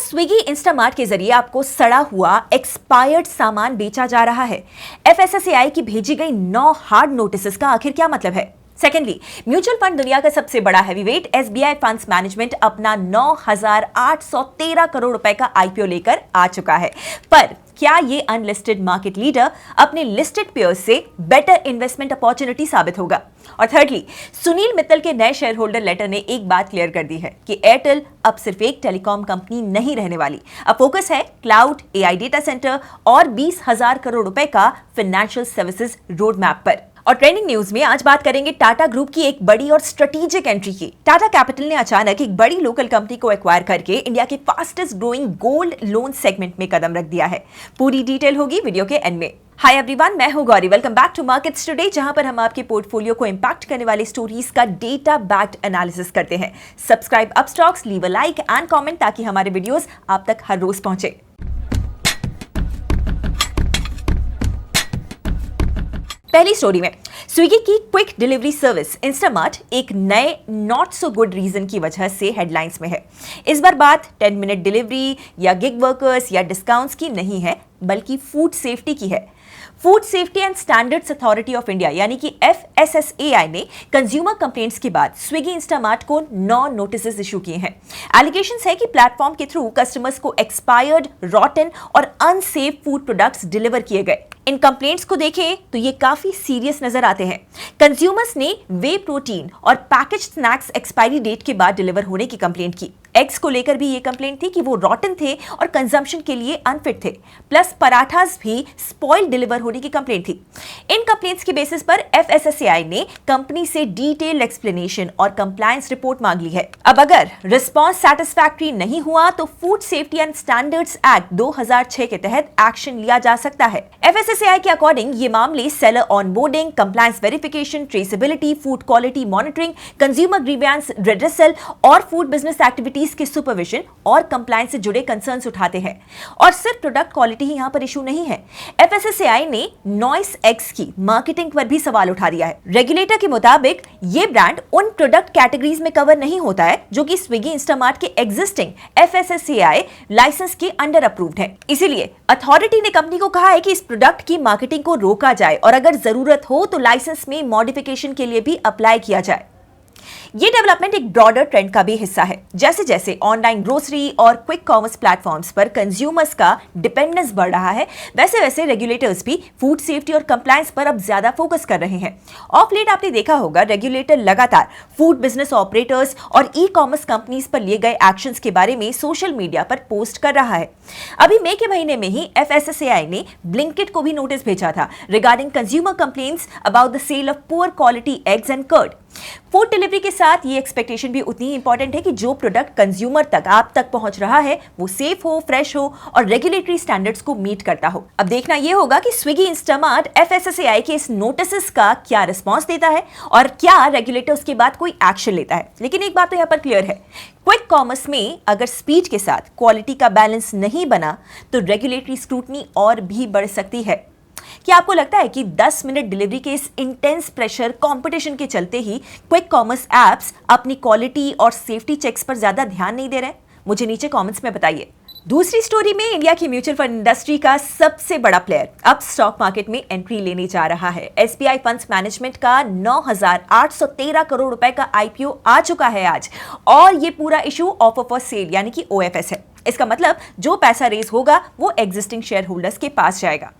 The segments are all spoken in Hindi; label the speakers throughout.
Speaker 1: स्विगी इंस्टामार्ट के जरिए आपको सड़ा हुआ एक्सपायर्ड सामान बेचा जा रहा है। एफएसएसएआई की भेजी गई 9 हार्ड नोटिस का आखिर क्या मतलब है? सेकेंडली, म्यूचुअल फंड दुनिया का सबसे बड़ा हैवीवेट एसबीआई फंड्स मैनेजमेंट अपना 9,813 करोड़ रुपए का आईपीओ लेकर आ चुका है। पर क्या ये अनलिस्टेड मार्केट लीडर अपने लिस्टेड पेयर्स से बेटर इन्वेस्टमेंट अपॉर्चुनिटी साबित होगा? और थर्डली, सुनील मित्तल के नए शेयर होल्डर लेटर ने एक बात क्लियर कर दी है कि एयरटेल अब सिर्फ एक टेलीकॉम कंपनी नहीं रहने वाली। अब फोकस है क्लाउड, एआई डेटा सेंटर और 20,000 करोड़ रुपए का फाइनेंशियल सर्विसेज रोड मैप पर। और ट्रेंडिंग न्यूज में आज बात करेंगे टाटा ग्रुप की एक बड़ी और स्ट्रेटेजिक एंट्री की। टाटा कैपिटल ने अचानक एक बड़ी लोकल कंपनी को एक्वायर करके इंडिया के fastest growing gold loan segment में कदम रख दिया है। पूरी डिटेल होगी वीडियो के एंड में। हाय एवरीवन, मैं हूं Gauri. Welcome back to markets today, जहां पर हम आपके पोर्टफोलियो को इंपैक्ट करने वाली स्टोरीज का डेटा बैक्ड एनालिसिस करते हैं। Subscribe Upstox, leave a like and comment ताकि हमारे वीडियोस आप तक हर रोज पहुंचे। पहली स्टोरी में स्विगी की क्विक डिलीवरी सर्विस इंस्टामार्ट एक नए नॉट सो गुड रीजन की वजह से हेडलाइंस में है। इस बार बात 10 मिनट डिलीवरी या गिग वर्कर्स या डिस्काउंट्स की नहीं है, बल्कि फूड सेफ्टी की है। Food safety and standards authority of India यानी कि एफएसएसएआई ने कंज्यूमर कंप्लेंट्स के बाद स्विगी इंस्टामार्ट को 9 नोटिस इशू किए हैं। एलिगेशंस है कि प्लेटफॉर्म के थ्रू कस्टमर्स को एक्सपायर्ड, रॉटन और अनसेफ फूड प्रोडक्ट्स डिलीवर किए गए। इन कंप्लेंट्स को देखें तो ये काफी सीरियस नजर आते हैं। कंज्यूमर्स ने वे प्रोटीन और पैकेज स्नैक्स एक्सपायरी डेट के बाद डिलीवर होने की कंप्लेंट की। एग्स को लेकर भी ये कंप्लेंट थी कि वो रॉटन थे और कंजम्पशन के लिए अनफिट थे। प्लस पराठास भी स्पॉइल्ड डिलीवर होने की कंप्लेंट थी। इन कंप्लेंट्स के बेसिस पर एफएसएसएआई ने कंपनी से डिटेल्ड एक्सप्लेनेशन और कंप्लायंस रिपोर्ट मांग ली है। अब अगर रिस्पॉन्स सैटिस्फैक्टरी नहीं हुआ तो food safety and standards act 2006 के तहत एक्शन लिया जा सकता है। एफएसएसएआई के अकॉर्डिंग ये मामले seller onboarding, compliance verification, traceability, food quality monitoring, consumer grievance redressal और फूड बिजनेस एक्टिविटीज के सुपरविजन और कंप्लायंस से जुड़े कंसर्न्स उठाते हैं। और सिर्फ प्रोडक्ट क्वालिटी ही यहां पर इशू नहीं है। एफएसएसएआई ने नॉइस एक्स की मार्केटिंग पर भी सवाल उठा दिया है। रेगुलेटर के मुताबिक ये ब्रांड उन प्रोडक्ट कैटेगरीज में कवर नहीं होता है जो कि स्विगी इंस्टामार्ट के एग्जिस्टिंग एफएसएसएआई लाइसेंस के अंडर अप्रूव्ड है। इसीलिए अथॉरिटी ने कंपनी को कहा है कि इस प्रोडक्ट की मार्केटिंग को रोका जाए और अगर जरूरत हो तो लाइसेंस में मॉडिफिकेशन के लिए भी अप्लाई किया जाए। ये डेवलपमेंट एक ब्रॉडर ट्रेंड का भी हिस्सा है। जैसे जैसे ऑनलाइन ग्रोसरी और क्विक कॉमर्स प्लेटफॉर्म्स पर कंज्यूमर्स का डिपेंडेंस बढ़ रहा है, वैसे वैसे रेगुलेटर्स भी फूड सेफ्टी और कंप्लायंस पर अब ज्यादा फोकस कर रहे हैं। ऑफ लेट आपने देखा होगा रेगुलेटर लगातार फूड बिजनेस ऑपरेटर्स और ई कॉमर्स कंपनीज पर लिए गए एक्शंस के बारे में सोशल मीडिया पर पोस्ट कर रहा है। अभी मई के महीने में ही एफएसएसएआई ने ब्लिंकिट को भी नोटिस भेजा था regarding consumer complaints about the sale of poor quality eggs and curd. Food delivery के साथ ये एक्सपेक्टेशन भी उतनी इंपॉर्टेंट है कि जो प्रोडक्ट कंज्यूमर तक आप तक पहुंच रहा है वो सेफ हो, फ्रेश हो और रेगुलेटरी स्टैंडर्ड्स को मीट करता हो। अब देखना ये होगा कि स्विगी इंस्टामार्ट एफएसएसएआई के इस नोटिस का क्या रिस्पॉन्स देता है और क्या रेगुलेटर उसके बाद कोई एक्शन लेता है। लेकिन एक बात तो यहाँ पर क्लियर है, क्विक कॉमर्स में अगर स्पीड के साथ क्वालिटी का बैलेंस नहीं बना तो रेगुलेटरी स्क्रूटनी और भी बढ़ सकती है। क्या आपको लगता है कि 10 मिनट डिलीवरी के इस इंटेंस प्रेशर कंपटीशन के चलते ही क्विक कॉमर्स एप्स अपनी क्वालिटी और सेफ्टी चेक्स पर ज्यादा ध्यान नहीं दे रहे हैं? मुझे नीचे कमेंट्स में बताइए। दूसरी स्टोरी में इंडिया की म्यूचुअल फंड इंडस्ट्री का सबसे बड़ा प्लेयर अब स्टॉक मार्केट में एंट्री लेने जा रहा है। एसबीआई फंड्स मैनेजमेंट का 9,813 करोड़ रुपए का आईपीओ आ चुका है आज, और ये पूरा इशू ऑफर फॉर सेल यानी कि ओएफएस है। इसका मतलब जो पैसा रेज होगा वो एग्जिस्टिंग शेयर होल्डर्स के पास जाएगा।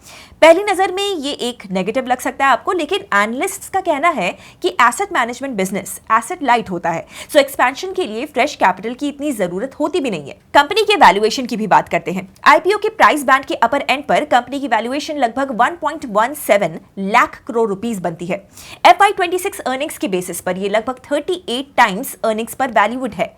Speaker 1: पहली नजर में ये एक नेगेटिव लग सकता है आपको, लेकिन एनालिस्ट्स का कहना है कि asset management business asset light होता है, सो एक्सपेंशन के लिए फ्रेश कैपिटल की इतनी जरूरत होती भी नहीं है। कंपनी के वैल्यूएशन की भी बात करते हैं। आईपीओ के प्राइस बैंड के अपर एंड पर कंपनी की वैल्यूएशन लगभग 1.17 लाख करोड़ रुपीस बनती है। FY26 अर्निंग्स के बेसिस पर ये लगभग 38 टाइम्स अर्निंग्स पर वैल्यूड है।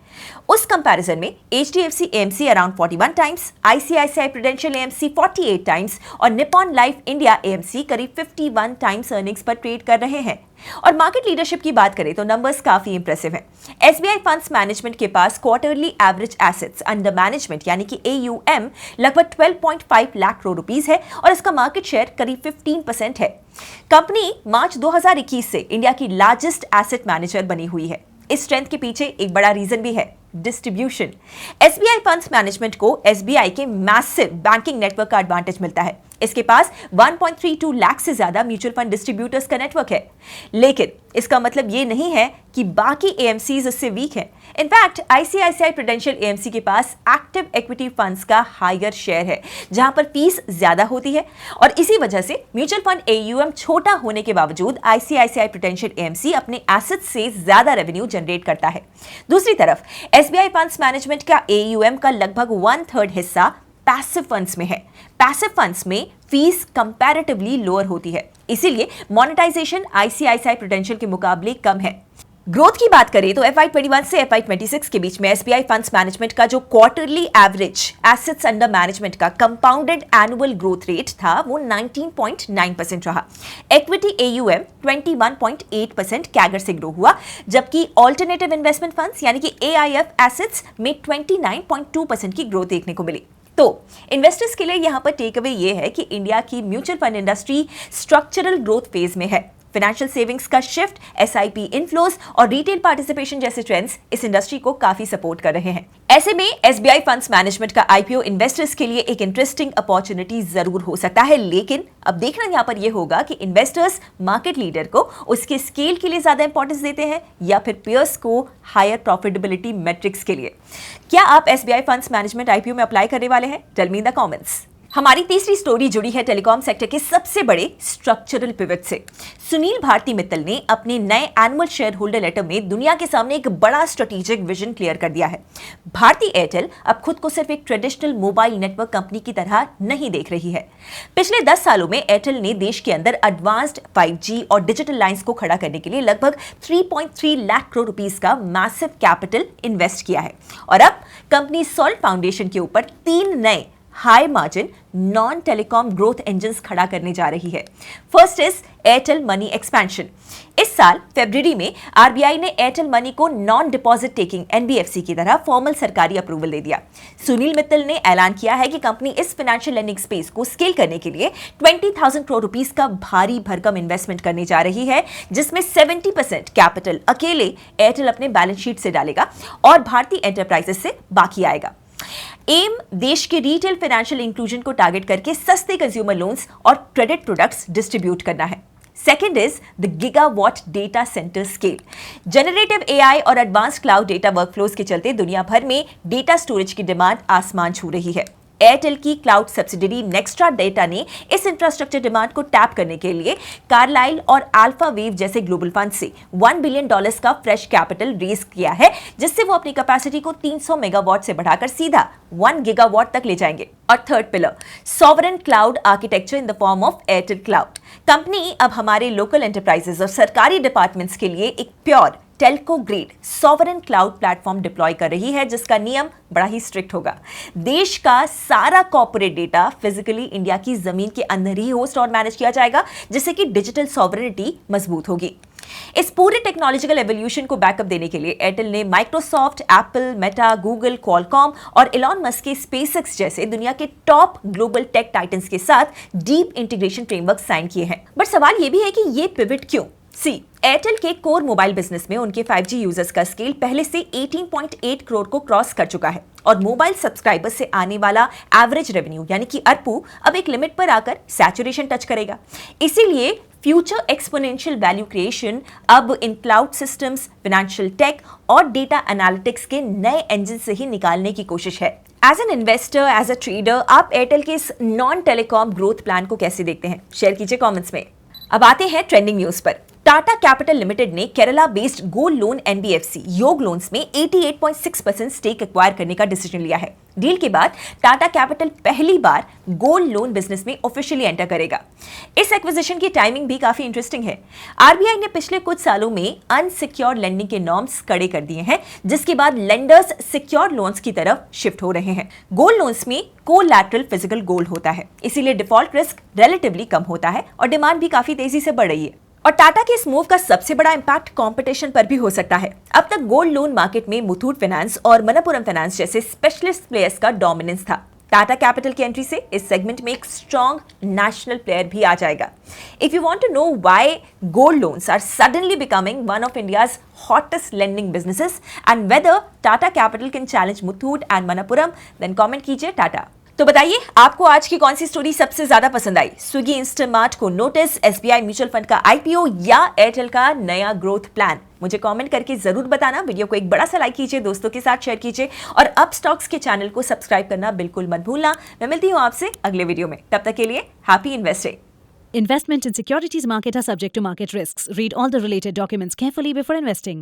Speaker 1: उस कंपैरिजन में HDFC AMC around 41 times, ICICI Prudential AMC 48 times और निप्पॉन लाइफ इंडिया AMC करीब 51 टाइम्स अर्निंग्स पर ट्रेड कर रहे हैं। और मार्केट लीडरशिप की बात करें तो नंबर्स काफी इंप्रेसिव हैं। एसबीआई फंड्स मैनेजमेंट के पास quarterly average assets under management यानी कि AUM लगभग 12.5 लाख करोड़ रुपीस है और इसका मार्केट शेयर करीब 15% है। कंपनी मार्च 2021 से इंडिया की लार्जेस्ट एसेट मैनेजर बनी हुई है। इस स्ट्रेंथ के पीछे एक बड़ा रीजन भी है। डिस्ट्रीब्यूशन। एसबीआई फंड्स मैनेजमेंट को एसबीआई के मैसिव बैंकिंग नेटवर्क का एडवांटेज मिलता है। इसके पास 1.32 लाख से ज्यादा म्यूचुअल फंड डिस्ट्रीब्यूटर्स का नेटवर्क है। लेकिन इसका मतलब ये नहीं है कि बाकी एएमसीज इससे वीक हैं। इनफैक्ट आईसीआईसीआई प्रूडेंशियल एएमसी के पास एक्टिव इक्विटी फंड्स का हायर शेयर है, जहां पर फीस ज्यादा होती है, और इसी वजह से म्यूचुअल फंड एयूएम छोटा होने के बावजूद आईसीआईसीआई प्रूडेंशियल एएमसी अपने एसेट से ज्यादा रेवेन्यू जनरेट करता है। दूसरी तरफ एसबीआई फंड्स मैनेजमेंट का एयूएम का लगभग 1/3 हिस्सा पैसिव फंड्स में है। पैसिव फंड्स में फीस कंपैरेटिवली लोअर होती है, इसीलिए मोनेटाइजेशन आईसीआईसीआई प्रूडेंशियल के मुकाबले कम है। ग्रोथ की बात करें तो FY21 से FY26 के बीच में एसबीआई फंड्स मैनेजमेंट का जो quarterly average assets under management का कंपाउंडेड एनुअल ग्रोथ रेट था वो 19.9% रहा। इक्विटी एयूएम 21.8% कैगर से ग्रो हुआ, जबकि ऑल्टरनेटिव इन्वेस्टमेंट फंड्स यानी कि एआईएफ एसेट्स में 29.2% की ग्रोथ देखने को मिली। तो इन्वेस्टर्स के लिए यहां पर टेक अवे ये है कि इंडिया की mutual fund industry structural growth phase में है। फाइनेंशियल सेविंग्स का शिफ्ट, एसआईपी इनफ्लोज और रिटेल पार्टिसिपेशन जैसे ट्रेंड्स इस इंडस्ट्री को काफी सपोर्ट कर रहे हैं। ऐसे में एसबीआई फंड्स मैनेजमेंट का आईपीओ इन्वेस्टर्स के लिए एक इंटरेस्टिंग अपॉर्चुनिटी जरूर हो सकता है, लेकिन अब देखना यहां पर यह होगा कि इन्वेस्टर्स मार्केट लीडर को उसके स्केल के लिए ज्यादा इंपॉर्टेंस देते हैं या फिर पियर्स को हायर प्रॉफिटेबिलिटी मैट्रिक्स के लिए। क्या आप एसबीआई फंड्स मैनेजमेंट आईपीओ में अप्लाई करने वाले हैं? Tell me in the comments. हमारी तीसरी स्टोरी जुड़ी है टेलीकॉम सेक्टर के सबसे बड़े स्ट्रक्चरल पिवट से। सुनील भारती मित्तल ने अपने नए एनुअल शेयर होल्डर लेटर में दुनिया के सामने एक बड़ा स्ट्रेटेजिक विजन क्लियर कर दिया है। भारती एयरटेल अब खुद को सिर्फ एक ट्रेडिशनल मोबाइल नेटवर्क कंपनी की तरह नहीं देख रही है। पिछले 10 सालों में एयरटेल ने देश के अंदर एडवांस्ड 5G और डिजिटल लाइंस को खड़ा करने के लिए लगभग 3.3 लाख करोड़ रुपीस का मैसिव कैपिटल इन्वेस्ट किया है, और अब कंपनी सॉलिड फाउंडेशन के ऊपर 3 नए high margin non telecom growth engines खड़ा करने जा रही है। First is Airtel money expansion. इस साल फरवरी में आरबीआई ने एयरटेल मनी को नॉन डिपॉजिट टेकिंग एनबीएफसी की तरह फॉर्मल सरकारी अप्रूवल दे दिया। सुनील मित्तल ने ऐलान किया है कि कंपनी इस फाइनेंशियल लेंडिंग स्पेस को स्केल करने के लिए 20,000 करोड़ रुपीस का भारी भरकम इन्वेस्टमेंट करने जा रही है, जिसमें 70% कैपिटल अकेले एयरटेल अपने बैलेंस शीट से डालेगा और भारतीय एंटरप्राइजेस से बाकी आएगा। एम देश के रिटेल फाइनेंशियल इंक्लूजन को टारगेट करके सस्ते कंज्यूमर लोन्स और क्रेडिट प्रोडक्ट्स डिस्ट्रीब्यूट करना है। Second is the gigawatt data centre scale. Generative AI और एडवांस क्लाउड डेटा वर्कफ्लोज के चलते दुनिया भर में डेटा स्टोरेज की डिमांड आसमान छू रही है। एयरटेल की क्लाउड सब्सिडरी नेक्स्ट्रा डेटा ने इस इंफ्रास्ट्रक्चर डिमांड को टैप करने के लिए कार्लाइल और अल्फा वेव जैसे ग्लोबल फंड से $1 बिलियन का फ्रेश कैपिटल रेज किया है, जिससे वो अपनी कैपेसिटी को 300 मेगावाट से बढ़ाकर सीधा 1 गीगावाट तक ले जाएंगे। और third pillar, sovereign cloud architecture in the form of Airtel cloud. Company अब हमारे लोकल एंटरप्राइजेस और सरकारी डिपार्टमेंट्स के लिए एक pure Telco grade sovereign cloud platform deploy कर रही है, जिसका नियम बड़ा ही स्ट्रिक्ट होगा। देश का सारा कॉर्पोरेट डेटा फिजिकली इंडिया की जमीन के अंदर ही होस्ट और मैनेज किया जाएगा, जिससे कि डिजिटल सॉवरेनिटी मजबूत होगी। इस पूरे टेक्नोलॉजिकल एवोल्यूशन को बैकअप देने के लिए एयरटेल ने Microsoft, Apple, Meta, Google, Qualcomm और एलॉन मस्क के स्पेसएक्स जैसे दुनिया के टॉप ग्लोबल टेक टाइटन्स के साथ डीप इंटीग्रेशन फ्रेमवर्क साइन किए हैं। बट सवाल यह भी है कि ये पिवट क्यों? एयरटेल के कोर मोबाइल बिजनेस में उनके 5G यूजर्स का स्केल पहले से 18.8 करोड़ को क्रॉस कर चुका है, और मोबाइल सब्सक्राइबर्स से आने वाला एवरेज रेवेन्यू यानी कि ARPU अब एक लिमिट पर आकर सैचुरेशन टच करेगा। इसीलिए फ्यूचर एक्सपोनेंशियल वैल्यू क्रिएशन अब इन क्लाउड सिस्टम्स, फाइनेंशियल टेक और डेटा एनालिटिक्स के नए इंजन से ही निकालने की कोशिश है। As an investor, as a trader, आप एयरटेल के इस नॉन टेलीकॉम ग्रोथ प्लान को कैसे देखते हैं? शेयर कीजिए कमेंट्स में। अब आते हैं ट्रेंडिंग न्यूज पर। टाटा कैपिटल लिमिटेड ने Kerala based gold loan NBFC योग लोन्स में 88.6% स्टेक एक्वायर करने का डिसीजन लिया है। डील के बाद टाटा कैपिटल पहली बार गोल्ड लोन बिजनेस में ऑफिशियली एंटर करेगा। इस एक्विजिशन की टाइमिंग भी काफी इंटरेस्टिंग है। आरबीआई ने पिछले कुछ सालों में अनसिक्योर्ड लेंडिंग के नॉर्म्स कड़े कर दिए हैं, जिसके बाद लेंडर्स सिक्योर्ड लोन्स की तरफ शिफ्ट हो रहे हैं। गोल्ड लोन्स में कोलैटरल फिजिकल गोल्ड होता है, इसीलिए डिफॉल्ट रिस्क रिलेटिवली कम होता है और डिमांड भी काफी तेजी से बढ़ रही है। और टाटा के इस मूव का सबसे बड़ा इंपैक्ट कंपटीशन पर भी हो सकता है। अब तक गोल्ड लोन मार्केट में मुथूट फाइनेंस और मनप्पुरम फाइनेंस जैसे स्पेशलिस्ट प्लेयर्स का डोमिनेंस था। टाटा कैपिटल की एंट्री से इस सेगमेंट में एक स्ट्रॉन्ग नेशनल प्लेयर भी आ जाएगा. If you want to know why gold loans are suddenly becoming one of India's hottest lending businesses and whether Tata capital can challenge Muthoot and Manappuram, then comment कीजिए टाटा. तो बताइए आपको आज की कौन सी स्टोरी सबसे ज्यादा पसंद आई? स्विगी इंस्टामार्ट को नोटिस, एसबीआई म्यूचुअल फंड का आईपीओ या एयरटेल का नया ग्रोथ प्लान? मुझे कमेंट करके जरूर बताना. वीडियो को एक बड़ा सा लाइक कीजिए, दोस्तों के साथ शेयर कीजिए और अब स्टॉक्स के चैनल को सब्सक्राइब करना बिल्कुल मत भूलना. मैं मिलती हूँ आपसे अगले वीडियो में. तब तक के लिए happy investing.
Speaker 2: Investment in securities market are subject to market risks. Read all the related documents carefully before investing.